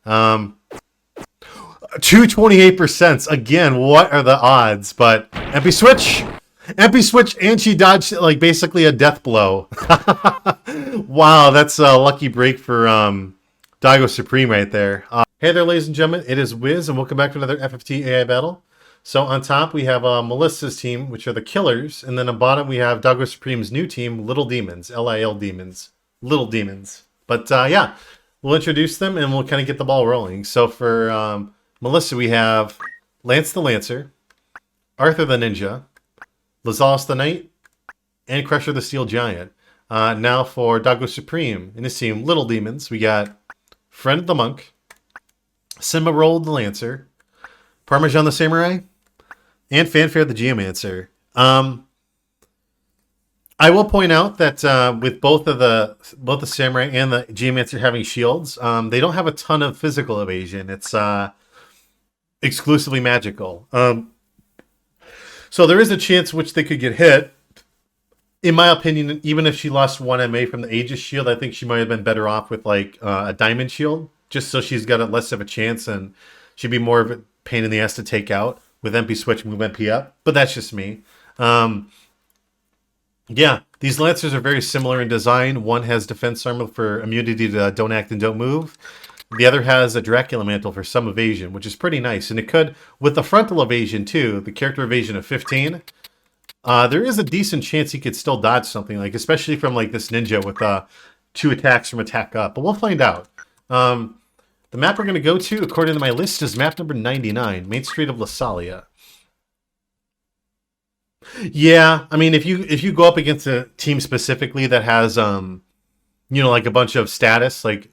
Um, 228%. Again, what are the odds? But MP switch. MP switch, and she dodged like basically a death blow. Wow, that's a lucky break for Doggosupreme right there. Hey there, ladies and gentlemen. It is Wiz, and welcome back to another FFT AI battle. So on top, we have Melissa's team, which are the Killers. And then on bottom, we have Doggosupreme's new team, Little Demons. L-I-L Demons. Little Demons. But yeah, we'll introduce them, and we'll kind of get the ball rolling. So for Melissa, we have Lance the Lancer, Arthur the Ninja, Lezales the Knight, and Crusher the Steel Giant. Now for Doggosupreme and his team, Little Demons, we got Friend the Monk, Simba Roll the Lancer, Parmesan the Samurai, and Fanfare the Geomancer. I will point out that with both the Samurai and the Geomancer having shields, they don't have a ton of physical evasion. It's exclusively magical. So there is a chance which they could get hit. In my opinion, even if she lost 1 MA from the Aegis shield, I think she might have been better off with like a Diamond shield, just so she's got less of a chance and she'd be more of a pain in the ass to take out with MP switch, move MP up. But that's just me. Yeah, these Lancers are very similar in design. One has defense armor for immunity to don't act and don't move. The other has a Dracula mantle for some evasion, which is pretty nice. And it could, with the frontal evasion too, the character evasion of 15, there is a decent chance he could still dodge something, like especially from like this ninja with 2 attacks from attack up. But we'll find out. The map we're going to go to, according to my list, is map number 99, Main Street of Lezales. Yeah, I mean, if you go up against a team specifically that has like a bunch of status, like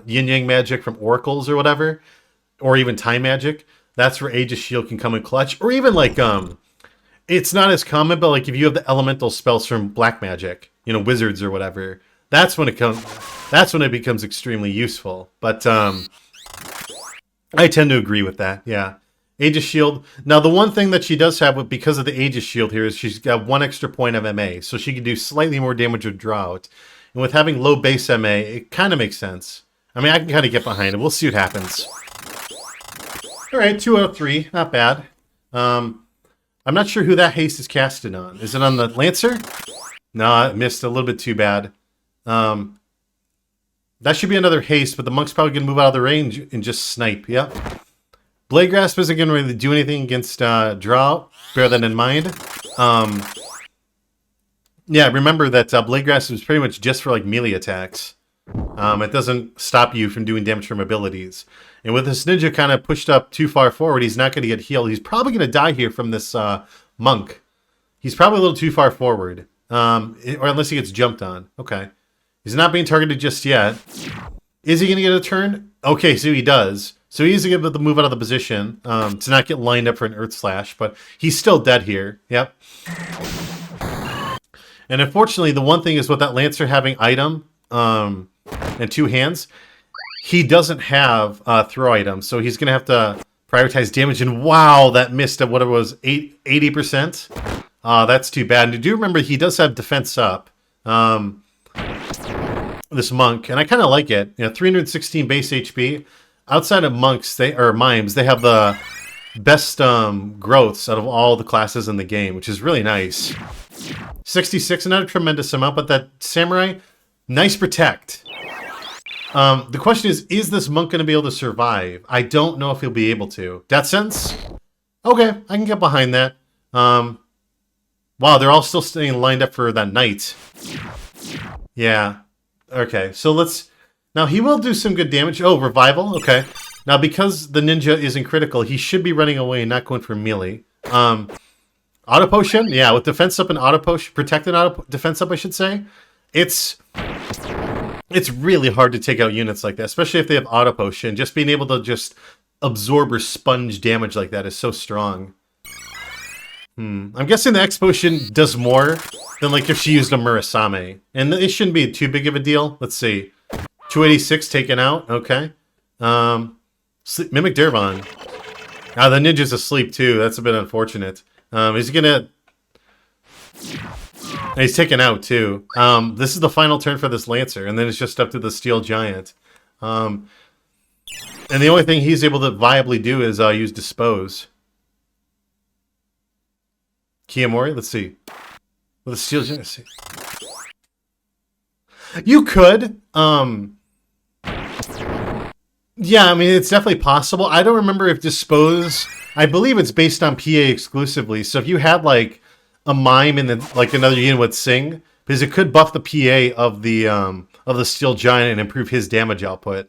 yin yang magic from oracles or whatever, or even time magic, that's where Aegis shield can come in clutch. Or even like it's not as common, but like if you have the elemental spells from black magic, wizards or whatever, that's when it becomes extremely useful. But I tend to agree with that. Yeah. Aegis shield. Now, the one thing that she does have because of the Aegis shield here is she's got 1 extra point of MA, so she can do slightly more damage with drought. And with having low base MA, it kind of makes sense. I mean, I can kind of get behind it. We'll see what happens. All right, 2 out of 3. Not bad. I'm not sure who that haste is casted on. Is it on the Lancer? No, I missed a little bit too bad. That should be another haste, but the monk's probably going to move out of the range and just snipe. Yep. Blade Grasp isn't going to really do anything against Drought. Bear that in mind. Yeah, remember that Blade Grasp is pretty much just for like melee attacks. It doesn't stop you from doing damage from abilities. And with this ninja kind of pushed up too far forward, he's not going to get healed. He's probably going to die here from this monk. He's probably a little too far forward. Or unless he gets jumped on. Okay. He's not being targeted just yet. Is he going to get a turn? Okay, so he does. So he's able to move out of the position to not get lined up for an Earth Slash, but he's still dead here. Yep. And unfortunately, the one thing is with that Lancer having item and 2 hands, he doesn't have throw items, so he's going to have to prioritize damage. And wow, that missed at what it was, 80%. That's too bad. And do remember, he does have defense up. This monk, and I kind of like it. 316 base HP. Outside of monks, mimes, they have the best growths out of all the classes in the game, which is really nice. 66, not a tremendous amount, but that samurai, nice protect. The question is this monk going to be able to survive? I don't know if he'll be able to. Death Sentence? Okay, I can get behind that. Wow, they're all still staying lined up for that knight. Yeah. Okay, so let's... Now, he will do some good damage. Oh, revival? Okay. Now, because the ninja isn't critical, he should be running away and not going for melee. Auto potion? Yeah, with defense up and auto potion, protected auto defense up, I should say. It's really hard to take out units like that, especially if they have auto potion. Just being able to just absorb or sponge damage like that is so strong. I'm guessing the X potion does more than like if she used a Murasame. And it shouldn't be too big of a deal. Let's see. 286 taken out. Okay. Mimic Dervon. The ninja's asleep too. That's a bit unfortunate. He's gonna... He's taken out too. This is the final turn for this Lancer, and then it's just up to the Steel Giant. And the only thing he's able to viably do is use Dispose. Kiyomori, let's see. With a Steel Giant, let's see. You could. Yeah, I mean, it's definitely possible. I don't remember if Dispose... I believe it's based on PA exclusively. So if you had, like, a Mime and then, like, another unit would Sing, because it could buff the PA of the Steel Giant and improve his damage output.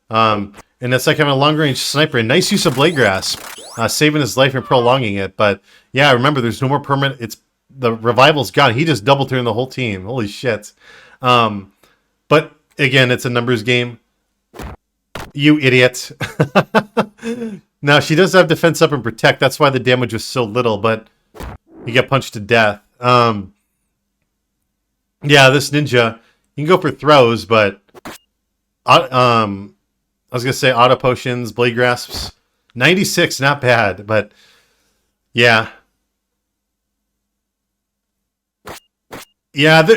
And that's like having a long-range sniper. And nice use of Blade Grasp, saving his life and prolonging it. But, yeah, remember, there's no more permanent... The Revival's gone. He just double-turned the whole team. Holy shit. But, again, it's a numbers game. You idiot. Now, she does have defense up and protect. That's why the damage was so little, but you get punched to death. Yeah, this ninja, you can go for throws, but I was going to say auto potions, blade grasps. 96, not bad, but yeah. Yeah,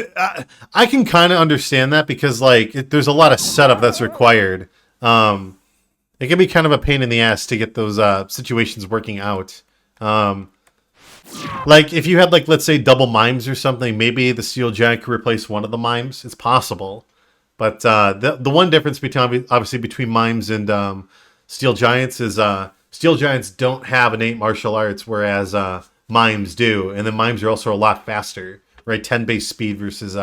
I can kind of understand that because, like, there's a lot of setup that's required. It can be kind of a pain in the ass to get those situations working out. Like, if you had, like, let's say double mimes or something, maybe the Steel Giant could replace one of the mimes. It's possible. But the one difference between, obviously, between mimes and Steel Giants is Steel Giants don't have innate martial arts, whereas mimes do. And then mimes are also a lot faster, right? 10 base speed versus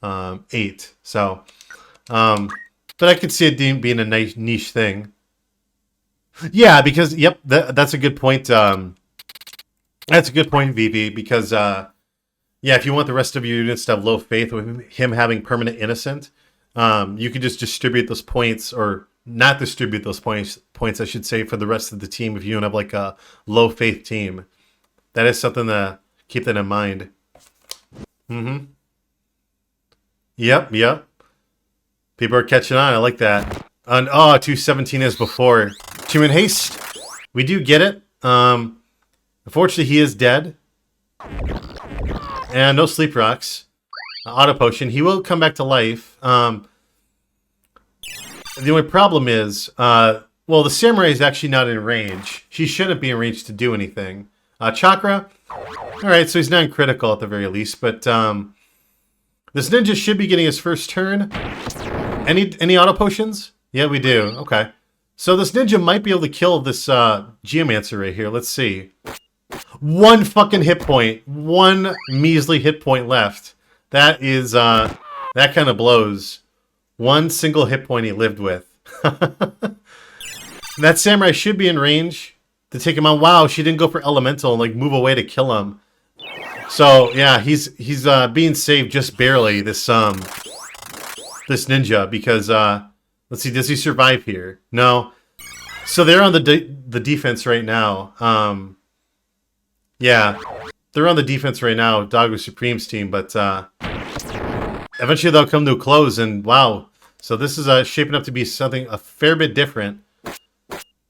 8. So... but I could see it being a nice niche thing. Yeah, because, yep, that's a good point. That's a good point, VV, because, yeah, if you want the rest of your units to have low faith with him having permanent innocent, you could just distribute those points, or not distribute those points, I should say, for the rest of the team if you don't have, like, a low faith team. That is something to keep that in mind. Mm-hmm. Yep. People are catching on. I like that. And 217 as before. 2 in haste. We do get it. Unfortunately, he is dead. And no sleep rocks. Auto potion. He will come back to life. The only problem is, well, the samurai is actually not in range. She shouldn't be in range to do anything. Chakra. All right, so he's not critical at the very least, but this ninja should be getting his first turn. Any auto potions? Yeah, we do. Okay. So this ninja might be able to kill this Geomancer right here. Let's see. One fucking hit point. One measly hit point left. That is, that kind of blows. One single hit point he lived with. That samurai should be in range to take him on. Wow, she didn't go for elemental and, like, move away to kill him. So, yeah, he's being saved just barely, this ninja, because let's see, does he survive here? No. So they're on the defense right now. Yeah, they're on the defense right now, Doggosupreme's team, but eventually they'll come to a close, and wow. So this is shaping up to be something a fair bit different.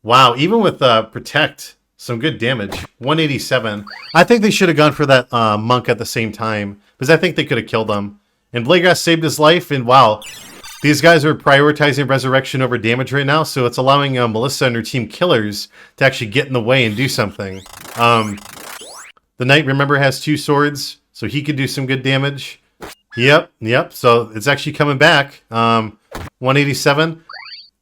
Wow, even with Protect, some good damage. 187. I think they should have gone for that monk at the same time, because I think they could have killed him. And Bladegrass saved his life, and wow, these guys are prioritizing resurrection over damage right now, so it's allowing Melissa and her team killers to actually get in the way and do something. The knight, remember, has 2 swords, so he could do some good damage. Yep, so it's actually coming back. 187.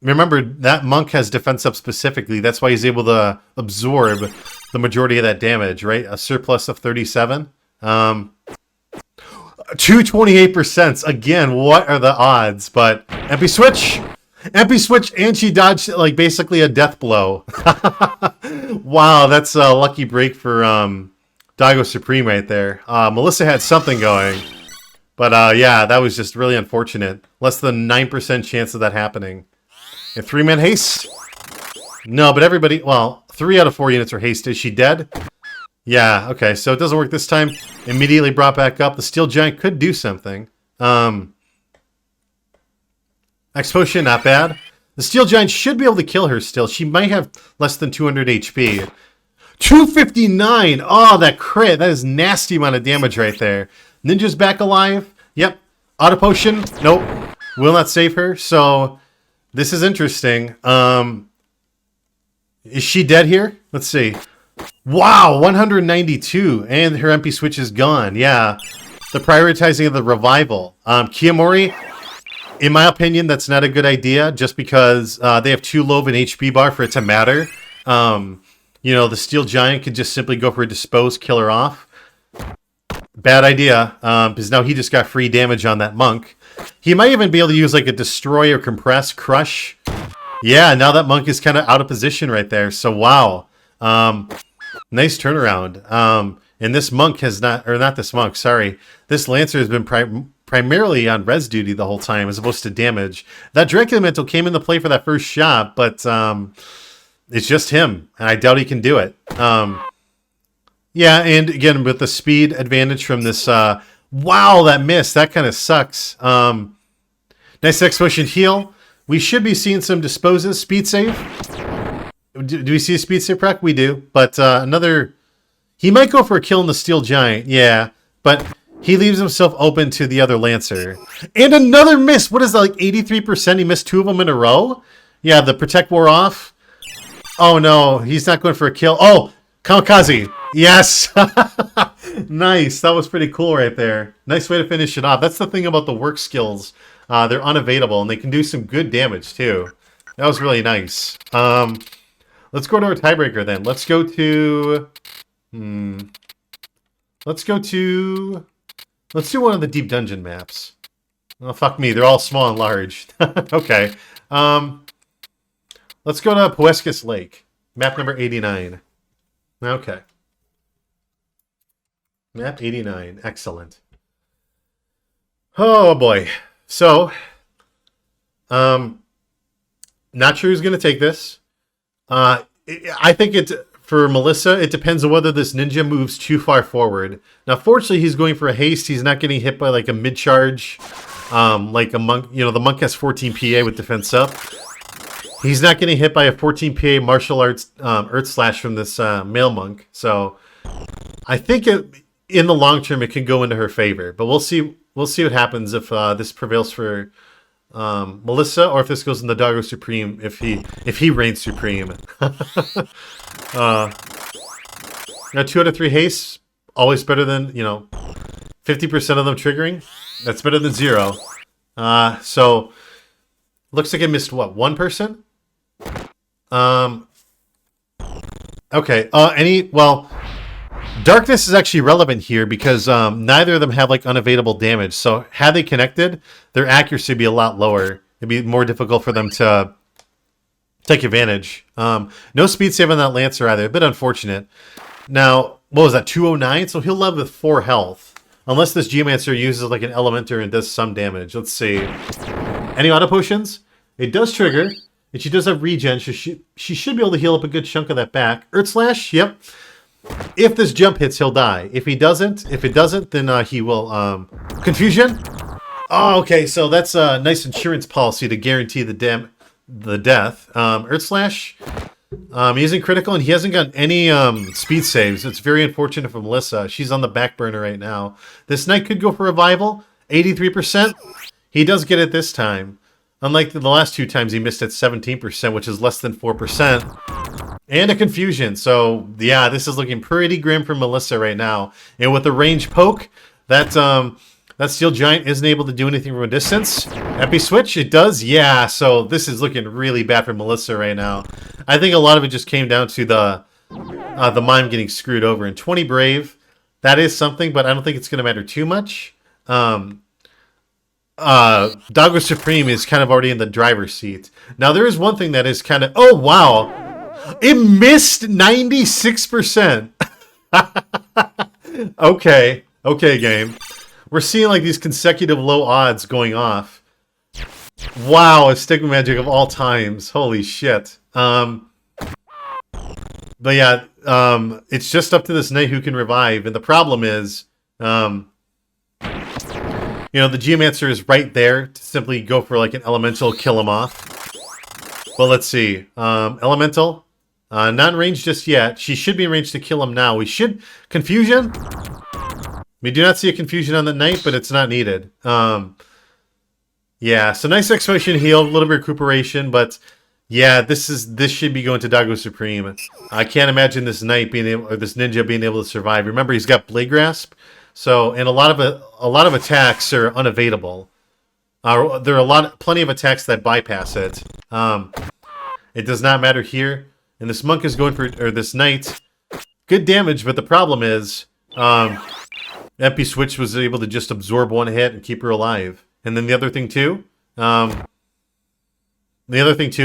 Remember, that monk has defense up specifically, that's why he's able to absorb the majority of that damage, right? A surplus of 37. 228%. Again, what are the odds? But MP switch, and she dodged, like, basically a death blow. Wow, that's a lucky break for Doggosupreme right there. Melissa had something going, but yeah, that was just really unfortunate. Less than 9% chance of that happening. And 3-man haste. No, but everybody. Well, 3 out of 4 units are haste. Is she dead? Yeah, okay, so it doesn't work this time. Immediately brought back up. The Steel Giant could do something. X-Potion, not bad. The Steel Giant should be able to kill her still. She might have less than 200 HP. 259! Oh, that crit. That is nasty amount of damage right there. Ninja's back alive. Yep. Auto Potion. Nope. Will not save her. So, This is interesting. Is she dead here? Let's see. Wow, 192, and her MP switch is gone. Yeah, the prioritizing of the revival. Kiyomori, in my opinion, that's not a good idea, just because they have too low of an HP bar for it to matter. You know, the Steel Giant could just simply go for a Dispose, kill her off. Bad idea, because now he just got free damage on that monk. He might even be able to use like a Destroy or Compress, Crush. Yeah, now that monk is kind of out of position right there. So, wow. Nice turnaround. And this monk has not, or not this monk, sorry. This Lancer has been primarily on res duty the whole time as opposed to damage. That Drake Elemental came into play for that first shot, but it's just him. And I doubt he can do it. Yeah, and again, with the speed advantage from this, wow, that miss. That kind of sucks. Nice X-Motion heal. We should be seeing some disposes. Speed save. Do we see a speed save proc? We do. But another... He might go for a kill in the Steel Giant. Yeah. But he leaves himself open to the other Lancer. And another miss. What is that, like 83%? He missed 2 of them in a row? Yeah, the Protect wore off. Oh, no. He's not going for a kill. Oh, Kamikaze. Yes. Nice. That was pretty cool right there. Nice way to finish it off. That's the thing about the work skills. They're unevadable, and they can do some good damage, too. That was really nice. Let's go to our tiebreaker, then. Let's go to... Let's do one of the Deep Dungeon maps. Oh, fuck me. They're all small and large. Okay. Let's go to Poescus Lake. Map number 89. Okay. Map 89. Excellent. Oh, boy. So, not sure who's going to take this. I think it's, for Melissa, it depends on whether this ninja moves too far forward. Now, fortunately, he's going for a haste. He's not getting hit by, like, a mid-charge, like a monk. You know, the monk has 14 PA with defense up. He's not getting hit by a 14 PA martial arts earth slash from this male monk. So, I think in the long term, it can go into her favor. But we'll see. We'll see what happens if this prevails for Melissa, or if this goes in the Doggosupreme, if he reigns supreme. Now 2 out of 3 hastes, always better than 50% of them triggering. That's better than 0. So looks like I missed what, 1 person. Okay. Darkness is actually relevant here because neither of them have like unevadable damage. So had they connected, their accuracy would be a lot lower. It'd be more difficult for them to take advantage. No speed save on that Lancer either. A bit unfortunate. Now, what was that? 209? So he'll live with 4 health. Unless this Geomancer uses like an Elementor and does some damage. Let's see. Any auto potions? It does trigger. And she does have regen. So she should be able to heal up a good chunk of that back. Earth Slash? Yep. If this jump hits, he'll die. If it doesn't, then he will... Confusion? Oh, okay, so that's a nice insurance policy to guarantee the death. Earth Slash, he isn't critical, and he hasn't got any speed saves. It's very unfortunate for Melissa. She's on the back burner right now. This knight could go for revival. 83%. He does get it this time. Unlike the last 2 times, he missed at 17%, which is less than 4%. And a confusion. So, yeah, this is looking pretty grim for Melissa right now. And with the range poke, that Steel Giant isn't able to do anything from a distance. Epi Switch, it does? Yeah, so this is looking really bad for Melissa right now. I think a lot of it just came down to the mime getting screwed over. And 20 Brave, that is something, but I don't think it's going to matter too much. Doggosupreme is kind of already in the driver's seat. Now, there is one thing that is kind of... Oh, wow! It missed 96%. Okay, game. We're seeing like these consecutive low odds going off. Wow, a Stigma magic of all times. Holy shit. But yeah, it's just up to this knight who can revive, and the problem is, the Geomancer is right there to simply go for like an elemental, kill him off. Well, let's see. Elemental. Not in range just yet. She should be in range to kill him now. We should... Confusion? We do not see a confusion on the knight, but it's not needed. Yeah, so nice exclamation heal, a little bit of recuperation, but yeah, this should be going to Doggosupreme. I can't imagine this knight being able, or this ninja being able to survive. Remember, he's got Blade Grasp, so and a lot of attacks are unevadable. There are plenty of attacks that bypass it. It does not matter here, and this monk is going for, or this knight, good damage, but the problem is, MP Switch was able to just absorb one hit and keep her alive. And then the other thing too,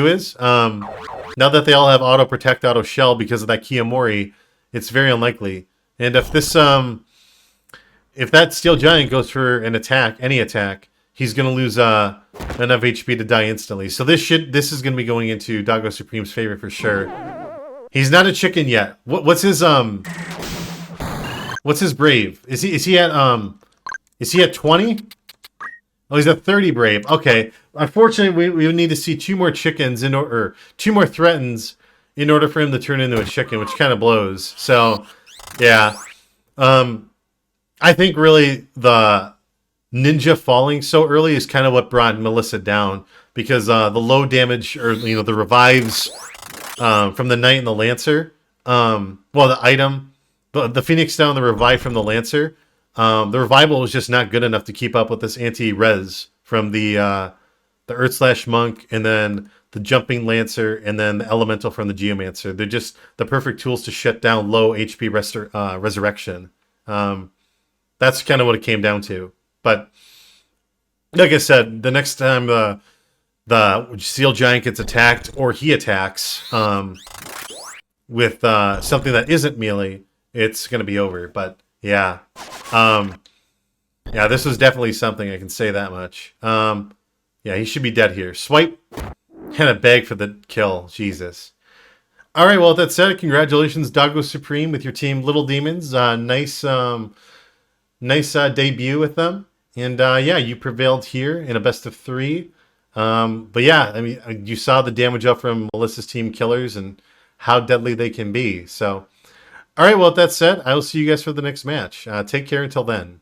is, now that they all have auto protect, auto shell because of that Kiyomori, it's very unlikely. And if this, if that Steel Giant goes for an attack, any attack, he's gonna lose enough HP to die instantly. So this is gonna be going into Doggosupreme's favor for sure. He's not a chicken yet. What's his brave? Is he at 20? Oh, he's at 30 brave. Okay. Unfortunately, we would need to see 2 more chickens or 2 more threatens in order for him to turn into a chicken, which kind of blows. So, yeah. I think really the ninja falling so early is kind of what brought Melissa down, because the low damage, or the revives from the Knight and the Lancer, the item, the Phoenix down, the revive from the Lancer, the revival was just not good enough to keep up with this anti-res from the Earth Slash Monk, and then the Jumping Lancer, and then the Elemental from the Geomancer. They're just the perfect tools to shut down low HP resurrection. That's kind of what it came down to. But like I said, the next time the Steel Giant gets attacked, or he attacks with something that isn't melee, it's going to be over. But yeah. Yeah, this was definitely something, I can say that much. Yeah, he should be dead here. Swipe and a bag for the kill. Jesus. All right, well, with that said, congratulations, Doggosupreme, with your team Little Demons. Nice debut with them. And yeah, you prevailed here in a best of 3. But yeah, I mean, you saw the damage up from Melissa's team Killers and how deadly they can be. So, all right, well, with that said, I will see you guys for the next match. Take care until then.